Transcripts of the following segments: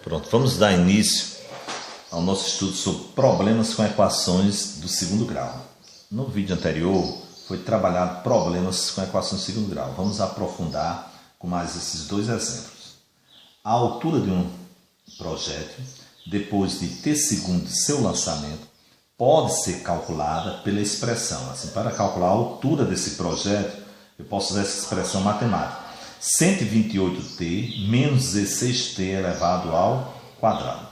Pronto, vamos dar início ao nosso estudo sobre problemas com equações do segundo grau. No vídeo anterior foi trabalhado problemas com equações do segundo grau. Vamos aprofundar com mais esses dois exemplos. A altura de um projétil, depois de t segundos de seu lançamento, pode ser calculada pela expressão. Assim, para calcular a altura desse projétil, eu posso usar essa expressão matemática. 128t menos 16t elevado ao quadrado.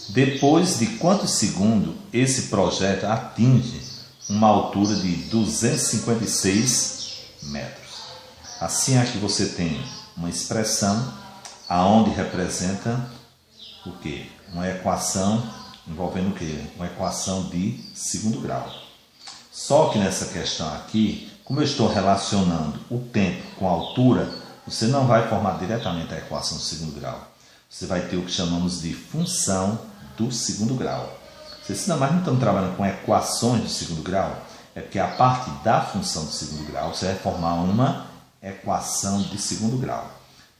Depois de quantos segundos esse projétil atinge uma altura de 256 metros? Assim aqui você tem uma expressão aonde representa o quê? Uma equação envolvendo o quê? Uma equação de segundo grau. Só que nessa questão aqui, como eu estou relacionando o tempo com a altura, você não vai formar diretamente a equação do segundo grau. Você vai ter o que chamamos de função do segundo grau. Mas não estamos trabalhando com equações do segundo grau, é porque a partir da função do segundo grau você vai formar uma equação de segundo grau.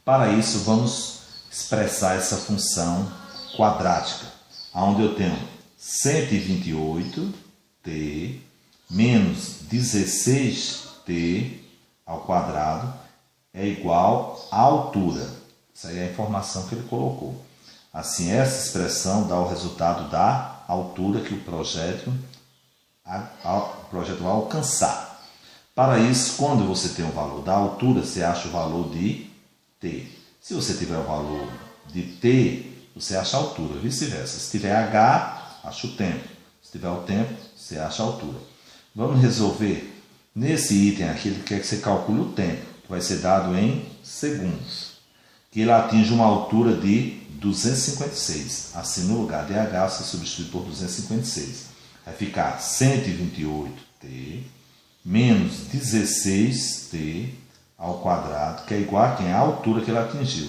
Para isso, vamos expressar essa função quadrática, onde eu tenho 128t menos 16t ao quadrado é igual à altura. Essa aí é a informação que ele colocou. Assim, essa expressão dá o resultado da altura que o projétil vai alcançar. Para isso, quando você tem o valor da altura, você acha o valor de t. Se você tiver o valor de t, você acha a altura, vice-versa. Se tiver h, acha o tempo. Se tiver o tempo, você acha a altura. Vamos resolver. Nesse item aqui, ele quer que você calcule o tempo, que vai ser dado em segundos. Que ele atinge uma altura de 256. Assim, no lugar de h, você substitui por 256. Vai ficar 128t menos 16t ao quadrado, que é igual a quem? A altura que ele atingiu.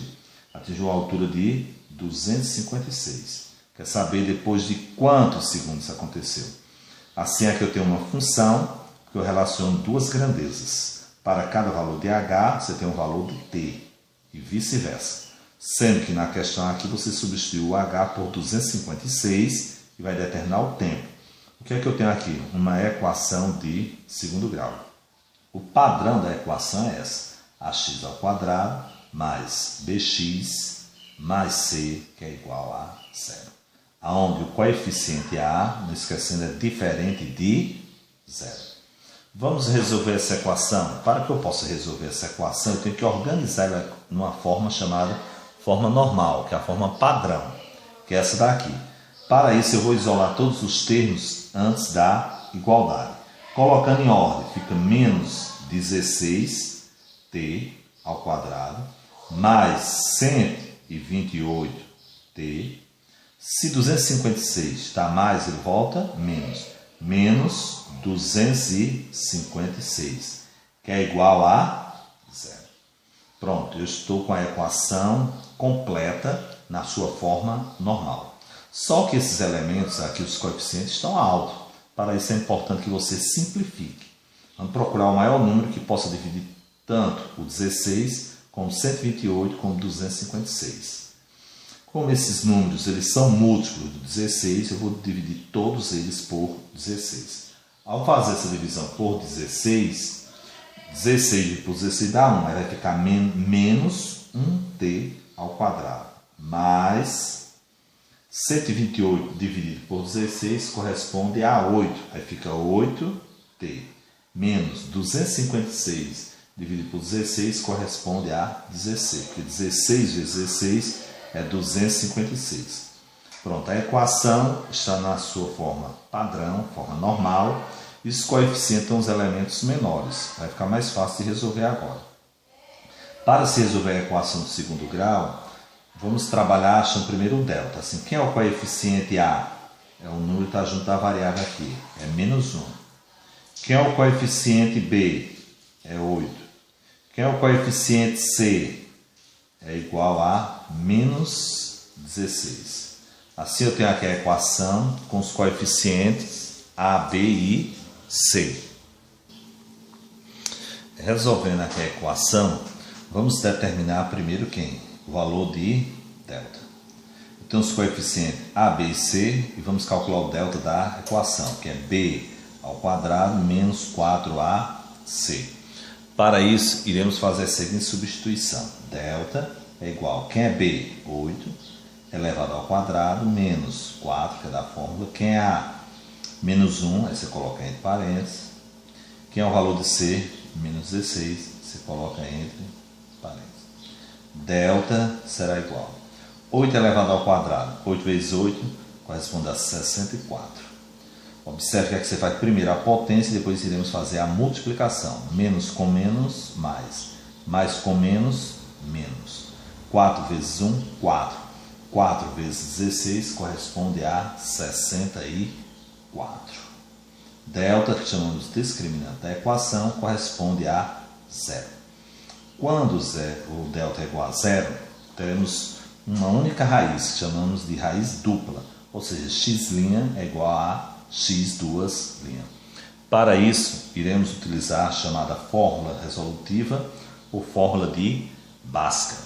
Atingiu a altura de 256. Quer saber depois de quantos segundos isso aconteceu? Assim, aqui eu tenho uma função que eu relaciono duas grandezas. Para cada valor de h, você tem um valor de t, e vice-versa. Sendo que na questão aqui você substitui o h por 256 e vai determinar o tempo. O que é que eu tenho aqui? Uma equação de segundo grau. O padrão da equação é essa: ax ao quadrado mais bx mais c, que é igual a zero. Onde o coeficiente a, não esquecendo, é diferente de zero. Vamos resolver essa equação. Para que eu possa resolver essa equação, eu tenho que organizar ela numa forma chamada forma normal, que é a forma padrão, que é essa daqui. Para isso, eu vou isolar todos os termos antes da igualdade. Colocando em ordem, fica menos 16t ao quadrado, mais 128t. Se 256 está mais, ele volta menos. Menos 256, que é igual a zero. Pronto, eu estou com a equação completa na sua forma normal. Só que esses elementos aqui, os coeficientes, estão altos. Para isso é importante que você simplifique. Vamos procurar o maior número que possa dividir tanto o 16 como 128 como 256. Como esses números eles são múltiplos do 16, eu vou dividir todos eles por 16. Ao fazer essa divisão por 16, 16 por 16 dá 1, aí vai ficar menos 1t ao quadrado, mais 128 dividido por 16 corresponde a 8, aí fica 8t, menos 256 dividido por 16 corresponde a 16, porque 16 vezes 16 é 256. Pronto, a equação está na sua forma padrão, forma normal, e os coeficientes são os elementos menores. Vai ficar mais fácil de resolver agora. Para se resolver a equação do segundo grau, vamos trabalhar achando primeiro o delta. Assim, quem é o coeficiente A? É o número que está junto da variável aqui, é menos 1. Quem é o coeficiente B? É 8. Quem é o coeficiente C? É igual a menos 16. Assim eu tenho aqui a equação com os coeficientes A, B e C. Resolvendo aqui a equação, vamos determinar primeiro quem? O valor de delta. tenho os coeficientes a, b e c e vamos calcular o delta da equação, que é b ao quadrado menos 4ac. Para isso, iremos fazer a seguinte substituição. Delta é igual, quem é b? 8 elevado ao quadrado menos 4, que é da fórmula. Quem é a? Menos 1, aí você coloca entre parênteses. Quem é o valor de c? Menos 16, você coloca entre parênteses. Delta será igual 8 elevado ao quadrado. 8 vezes 8 corresponde a 64. Observe que aqui você faz primeiro a potência e depois iremos fazer a multiplicação. Menos com menos, mais. Mais com menos, menos. 4 vezes 1, 4. 4 vezes 16 corresponde a 64. Delta, que chamamos de discriminante da equação, corresponde a 0. Quando o delta é igual a 0, teremos uma única raiz, que chamamos de raiz dupla. Ou seja, x' é igual a x duas linhas. Para isso, iremos utilizar a chamada fórmula resolutiva ou fórmula de Bhaskara,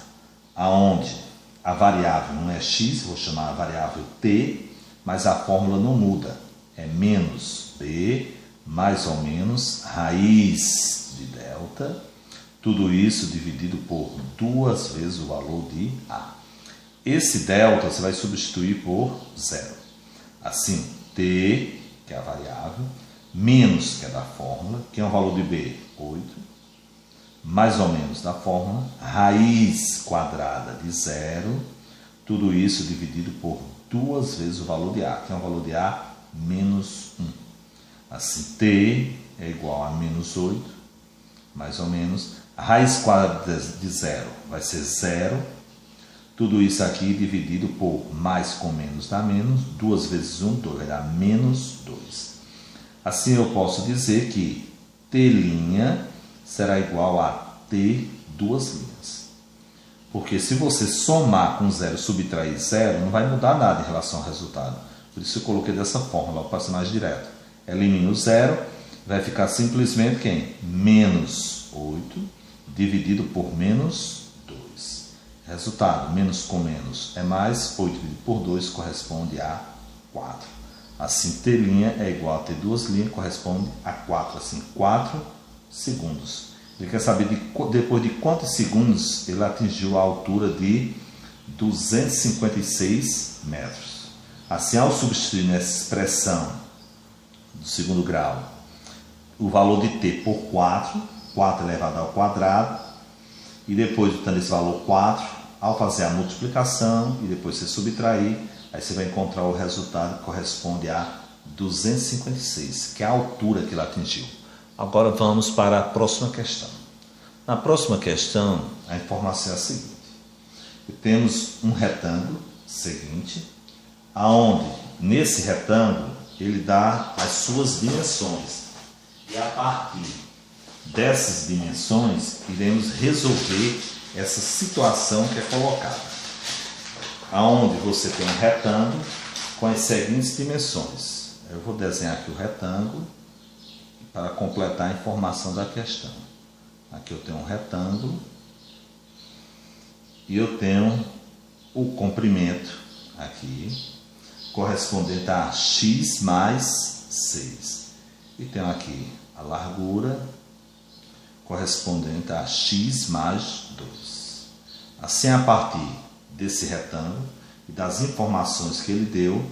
aonde a variável não é x, vou chamar a variável t, mas a fórmula não muda. É menos b mais ou menos raiz de delta, tudo isso dividido por 2 vezes o valor de a. Esse delta você vai substituir por 0. Assim, t, que é a variável, menos, que é da fórmula, que é o valor de b, 8, mais ou menos da fórmula, raiz quadrada de 0, tudo isso dividido por 2 vezes o valor de a, que é o valor de a, menos 1. Assim, t é igual a menos 8, mais ou menos, a raiz quadrada de 0 vai ser 0, tudo isso aqui dividido por mais com menos dá menos, 2 vezes 1, 2, vai dar menos 2. Assim eu posso dizer que t' será igual a t duas linhas. Porque se você somar com 0 e subtrair 0, não vai mudar nada em relação ao resultado. Por isso eu coloquei dessa forma, para ser mais direto. Elimino o 0, vai ficar simplesmente quem? Menos 8 dividido por menos 2. Resultado, menos com menos é mais, 8 dividido por 2 corresponde a 4. Assim, t' é igual a t duas linhas, corresponde a 4. Assim, 4 segundos. Ele quer saber depois de quantos segundos ele atingiu a altura de 256 metros. Assim, ao substituir nessa expressão do segundo grau o valor de t por 4, 4 elevado ao quadrado, e depois, botando esse valor 4, ao fazer a multiplicação e depois você subtrair, aí você vai encontrar o resultado que corresponde a 256, que é a altura que ele atingiu. Agora vamos para a próxima questão. Na próxima questão, a informação é a seguinte. Temos um retângulo seguinte, aonde nesse retângulo ele dá as suas dimensões. E a partir dessas dimensões, iremos resolver essa situação que é colocada. Aonde você tem um retângulo com as seguintes dimensões. Eu vou desenhar aqui o retângulo para completar a informação da questão. Aqui eu tenho um retângulo e eu tenho o comprimento aqui, correspondente a x mais 6. E tenho aqui a largura, correspondente a x mais 2. Assim, a partir desse retângulo e das informações que ele deu,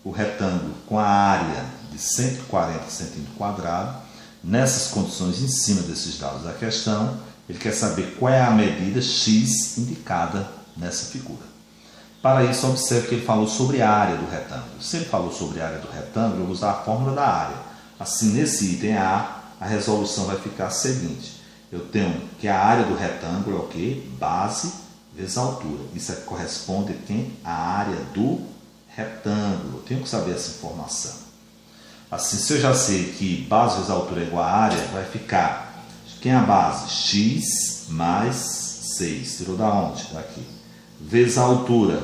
o retângulo com a área de 140 cm², nessas condições em cima desses dados da questão, ele quer saber qual é a medida x indicada nessa figura. Para isso, observe que ele falou sobre a área do retângulo. Se ele falou sobre a área do retângulo, eu vou usar a fórmula da área. Assim, nesse item A, a resolução vai ficar a seguinte. Eu tenho que a área do retângulo é o quê? Base vezes altura. Isso aqui corresponde a quem? A área do retângulo. Eu tenho que saber essa informação. Assim, se eu já sei que base vezes altura é igual a área, vai ficar, quem é a base? X mais 6. Tirou da onde? Daqui. Vezes a altura,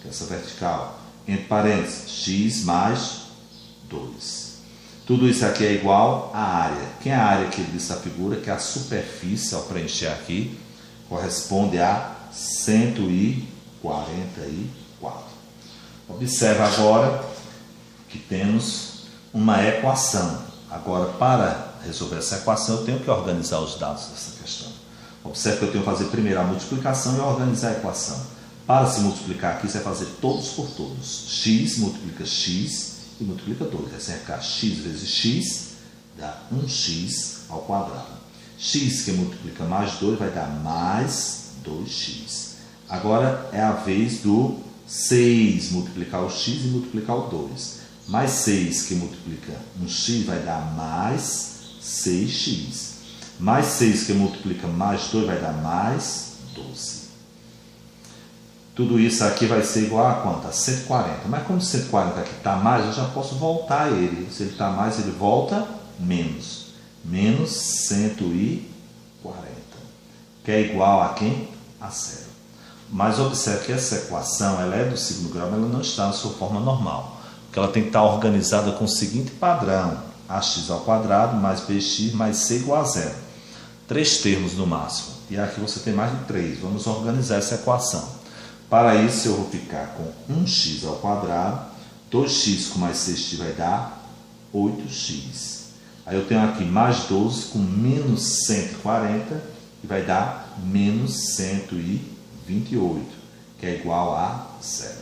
que é essa vertical, entre parênteses, x mais 2. Tudo isso aqui é igual à área. Quem é a área que ele disse a figura? Que é a superfície, ao preencher aqui, corresponde a 144. Observe agora que temos uma equação. Agora, para resolver essa equação, eu tenho que organizar os dados dessa questão. Observe que eu tenho que fazer primeiro a multiplicação e organizar a equação. Para se multiplicar aqui, você vai fazer todos por todos. X multiplica x e multiplica 2. Aí você vai ficar x vezes x, dá 1x ao quadrado. X que multiplica mais 2 vai dar mais 2x. Agora é a vez do 6 multiplicar o x e multiplicar o 2. Mais 6 que multiplica um x vai dar mais 6x. Mais 6 que multiplica mais 2 vai dar mais 12. Tudo isso aqui vai ser igual a quanto? A 140. Mas como 140 aqui está mais, eu já posso voltar ele. Se ele está mais, ele volta menos. Menos 140. Que é igual a quem? A 0. Mas observe que essa equação ela é do segundo grau, mas ela não está na sua forma normal. Porque ela tem que estar organizada com o seguinte padrão. Ax ao quadrado mais bx mais c igual a 0. 3 termos no máximo. E aqui você tem mais de 3. Vamos organizar essa equação. Para isso eu vou ficar com 1x ao quadrado. 2x com mais 6x vai dar 8x. Aí eu tenho aqui mais 12 com menos 140, que vai dar menos 128, que é igual a 0.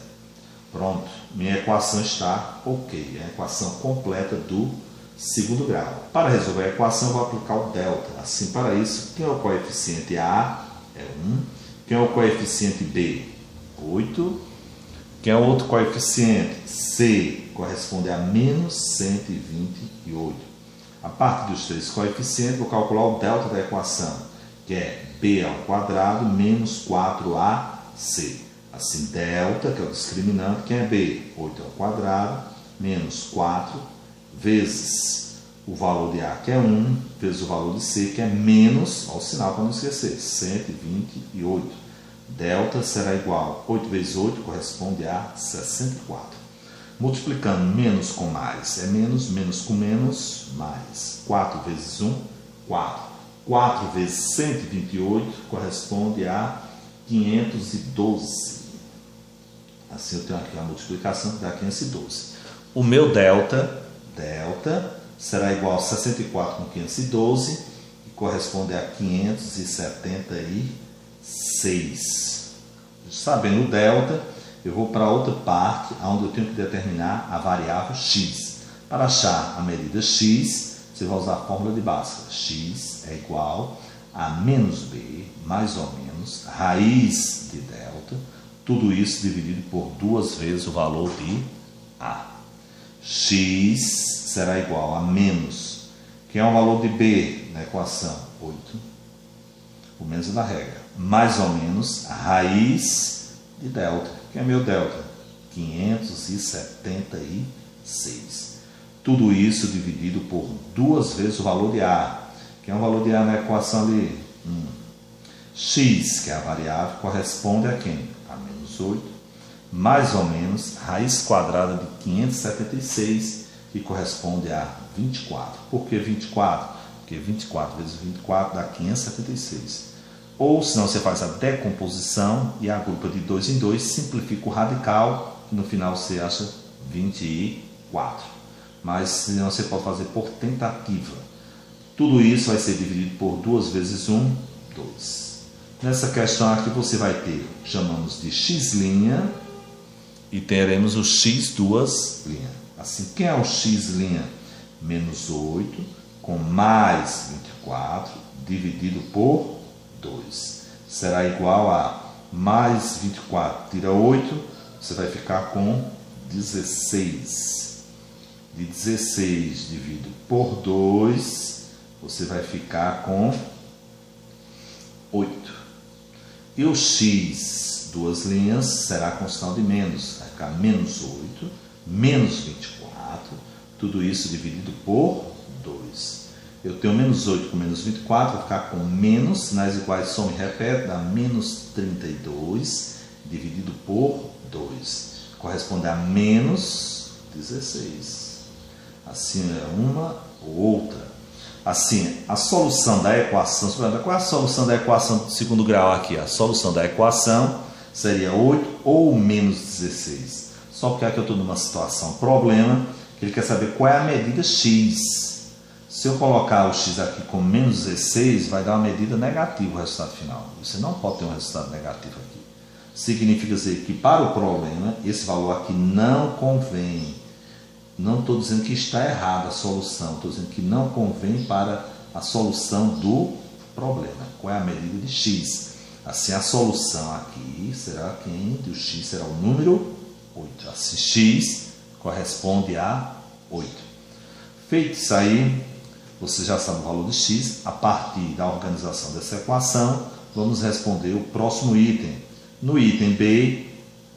Pronto, minha equação está ok. É a equação completa do segundo grau. Para resolver a equação, eu vou aplicar o delta. Assim, para isso, quem é o coeficiente A? É 1. Quem é o coeficiente B? 8. Quem é o outro coeficiente? C corresponde a menos 128. A parte dos 3 coeficientes, vou calcular o delta da equação, que é B ao quadrado menos 4AC. Assim, delta, que é o discriminante, que é B? 8 ao quadrado menos 4 vezes o valor de A, que é 1, vezes o valor de C, que é menos, olha o sinal para não esquecer, 128. Delta será igual a 8 vezes 8, corresponde a 64. Multiplicando menos com mais é menos, menos com menos, mais. 4 vezes 1, 4. 4 vezes 128 corresponde a 512. Assim eu tenho aqui a multiplicação que dá 512. O meu delta será igual a 64 com 512, que corresponde a 576. Sabendo o delta, eu vou para outra parte, onde eu tenho que determinar a variável x. Para achar a medida x, você vai usar a fórmula de Bhaskara. X é igual a menos b, mais ou menos, raiz de delta, tudo isso dividido por 2 vezes o valor de a. X será igual a menos, que é o valor de b na equação, 8, o menos é da regra, mais ou menos a raiz de delta, que é meu delta, 576. Tudo isso dividido por 2 vezes o valor de A, que é o valor de A na equação ali. X, que é a variável, corresponde a quem? A menos 8, mais ou menos raiz quadrada de 576, que corresponde a 24. Por que 24? Porque 24 vezes 24 dá 576. Ou, senão, você faz a decomposição e agrupa de 2 em 2, simplifica o radical e no final você acha 24. Mas, senão, você pode fazer por tentativa. Tudo isso vai ser dividido por 2 vezes 1, 2. Nessa questão aqui você vai ter, chamamos de x' e teremos o x duas linhas. Assim, quem é o x'? Menos 8 com mais 24 dividido por 2. Será igual a mais 24, tira 8, você vai ficar com 16. De 16 dividido por 2, você vai ficar com 8. E o x, duas linhas, será com sinal de menos. Vai ficar menos 8, menos 24, tudo isso dividido por 2. Eu tenho menos 8 com menos 24, vou ficar com menos, sinais iguais, soma e repete, dá menos 32, dividido por 2. Corresponde a menos 16. Assim é uma ou outra. Assim, a solução da equação, qual é a solução da equação do segundo grau aqui? A solução da equação seria 8 ou menos 16. Só porque aqui eu estou numa situação problema, que ele quer saber qual é a medida x. Se eu colocar o x aqui com menos 16, vai dar uma medida negativa o resultado final. Você não pode ter um resultado negativo aqui. Significa dizer que para o problema, esse valor aqui não convém. Não estou dizendo que está errada a solução, estou dizendo que não convém para a solução do problema. Qual é a medida de x? Assim, a solução aqui será que entre o x será o número 8. Assim, x corresponde a 8. Feito isso aí, você já sabe o valor de x. A partir da organização dessa equação, vamos responder o próximo item. No item B,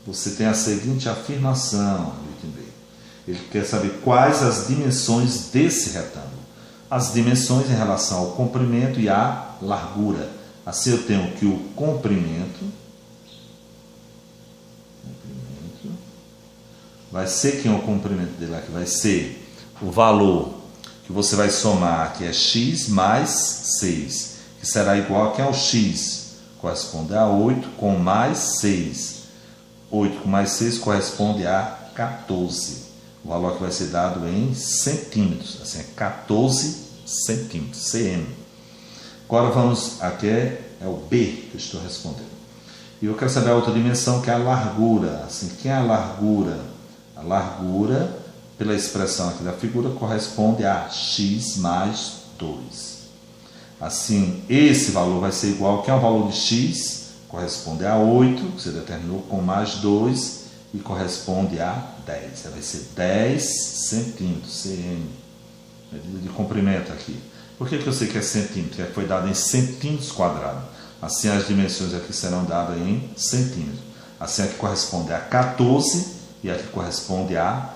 você tem a seguinte afirmação. No item B, ele quer saber quais as dimensões desse retângulo. As dimensões em relação ao comprimento e à largura. Assim, eu tenho que o comprimento vai ser, quem é o comprimento dele aqui? Vai ser o valor que você vai somar, que é x mais 6, que será igual a quem é o x, corresponde a 8 com mais 6. 8 com mais 6 corresponde a 14. O valor que vai ser dado em centímetros, assim é 14 centímetros, cm. Agora vamos, aqui é o B que eu estou respondendo. E eu quero saber a outra dimensão, que é a largura. Assim, que é a largura? A largura, pela expressão aqui da figura, corresponde a x mais 2. Assim, esse valor vai ser igual, que é o valor de x, corresponde a 8, que você determinou, com mais 2, e corresponde a 10. Vai ser 10 centímetros, cm. Medida de comprimento aqui. Por que eu sei que é centímetro? Porque foi dado em centímetros quadrados. Assim, as dimensões aqui serão dadas em centímetros. Assim, aqui corresponde a 14 e aqui corresponde a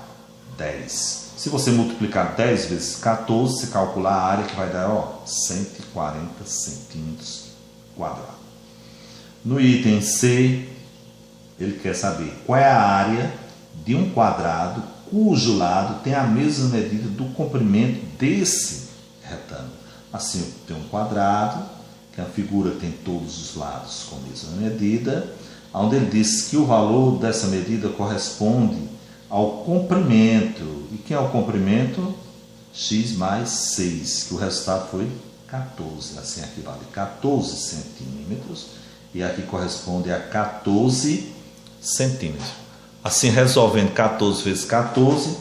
10. Se você multiplicar 10 vezes 14, você calcular a área que vai dar 140 centímetros quadrados. No item C, ele quer saber qual é a área de um quadrado cujo lado tem a mesma medida do comprimento desse retângulo. Assim, eu tenho um quadrado, que a figura tem todos os lados com a mesma medida, onde ele diz que o valor dessa medida corresponde ao comprimento. E quem é o comprimento? X mais 6, que o resultado foi 14. Assim, aqui vale 14 centímetros e aqui corresponde a 14 centímetros. Assim, resolvendo 14 vezes 14,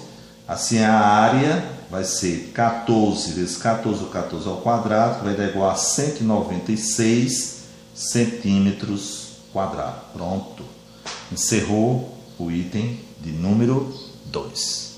assim a área vai ser 14 vezes 14, ou 14 ao quadrado, que vai dar igual a 196 centímetros quadrados. Pronto. Encerrou o item de número 2.